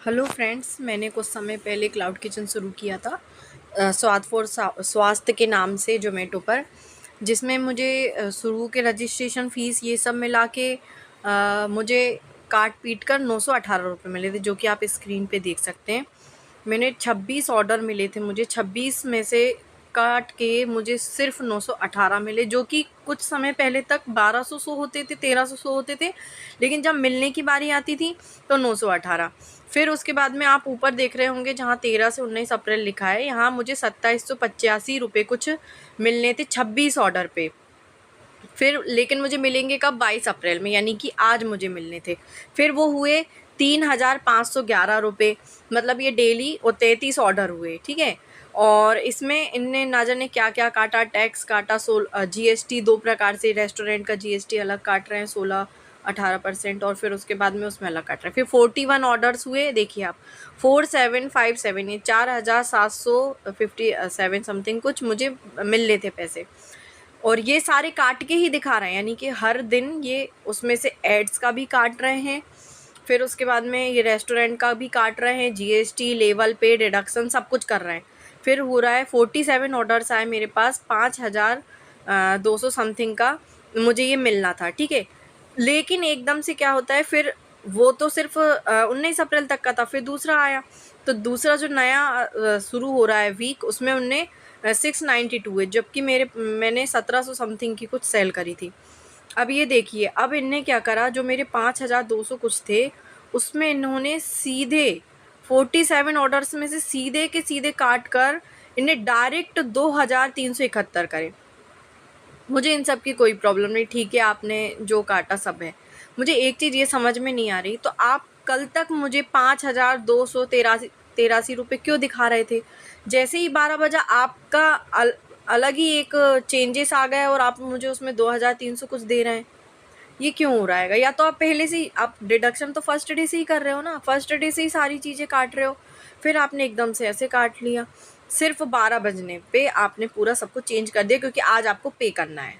Hello friends, मैंने कुछ समय पहले क्लाउड किचन शुरू किया था स्वाद फॉर स्वास्थ्य के नाम से जोमेटो पर, जिसमें मुझे शुरू के रजिस्ट्रेशन फ़ीस ये सब मिला के मुझे काट पीट कर 918 रुपये मिले थे, जो कि आप स्क्रीन पे देख सकते हैं। मैंने 26 ऑर्डर मिले थे, मुझे 26 में से काट के मुझे सिर्फ 918 मिले, जो कि कुछ समय पहले तक 1200 शो होते थे, 1300 शो होते थे, लेकिन जब मिलने की बारी आती थी तो 918। फिर उसके बाद में आप ऊपर देख रहे होंगे जहाँ 13 से 19 अप्रैल लिखा है, यहाँ मुझे 2785 रुपये कुछ मिलने थे 26 ऑर्डर पे। फिर लेकिन मुझे मिलेंगे कब? 22 अप्रैल में, यानी कि आज मुझे मिलने थे। फिर वो हुए 3511 रुपये, मतलब ये डेली और 33 ऑर्डर हुए, ठीक है। और इसमें इनने ना जाने क्या क्या काटा, टैक्स काटा, जीएसटी 2 प्रकार से, रेस्टोरेंट का जीएसटी अलग काट रहे हैं 16-18%, और फिर उसके बाद में उसमें अलग काट रहे हैं। फिर 41 ऑर्डर्स हुए, देखिए आप, 4757, ये 4757 समथिंग कुछ मुझे मिलने थे पैसे। और ये सारे काट के ही दिखा रहे हैं, यानी कि हर दिन ये उसमें से एड्स का भी काट रहे हैं, फिर उसके बाद में ये रेस्टोरेंट का भी काट रहे हैं, जीएसटी, लेवल पे, डिडक्शन सब कुछ कर रहे हैं। फिर हो रहा है 47 ऑर्डर्स आए मेरे पास, 5200 समथिंग का मुझे ये मिलना था, ठीक है। लेकिन एकदम से क्या होता है, फिर वो तो सिर्फ 19 अप्रैल तक का था, फिर दूसरा आया, तो दूसरा जो नया शुरू हो रहा है वीक, उसमें उनने 692 है, जबकि मैंने 1700 समथिंग की कुछ सेल करी थी। अब ये देखिए, अब इनने क्या करा, जो मेरे 5200 कुछ थे, उसमें इन्होंने सीधे 47 ऑर्डर्स में से सीधे के सीधे काट कर इन्हें डायरेक्ट 2371 करे। मुझे इन सब की कोई प्रॉब्लम नहीं, ठीक है, आपने जो काटा सब है। मुझे एक चीज़ ये समझ में नहीं आ रही, तो आप कल तक मुझे 5283 रुपये क्यों दिखा रहे थे? जैसे ही 12 बजा आपका अलग ही एक चेंजेस आ गया और आप मुझे उसमें 2300 कुछ दे रहे हैं। ये क्यों हो रहा है? या तो आप पहले से ही, आप डिडक्शन तो फर्स्ट डे से ही कर रहे हो ना, फर्स्ट डे से ही सारी चीज़ें काट रहे हो, फिर आपने एकदम से ऐसे काट लिया। सिर्फ 12 बजने पे आपने पूरा सब कुछ चेंज कर दिया, क्योंकि आज आपको पे करना है।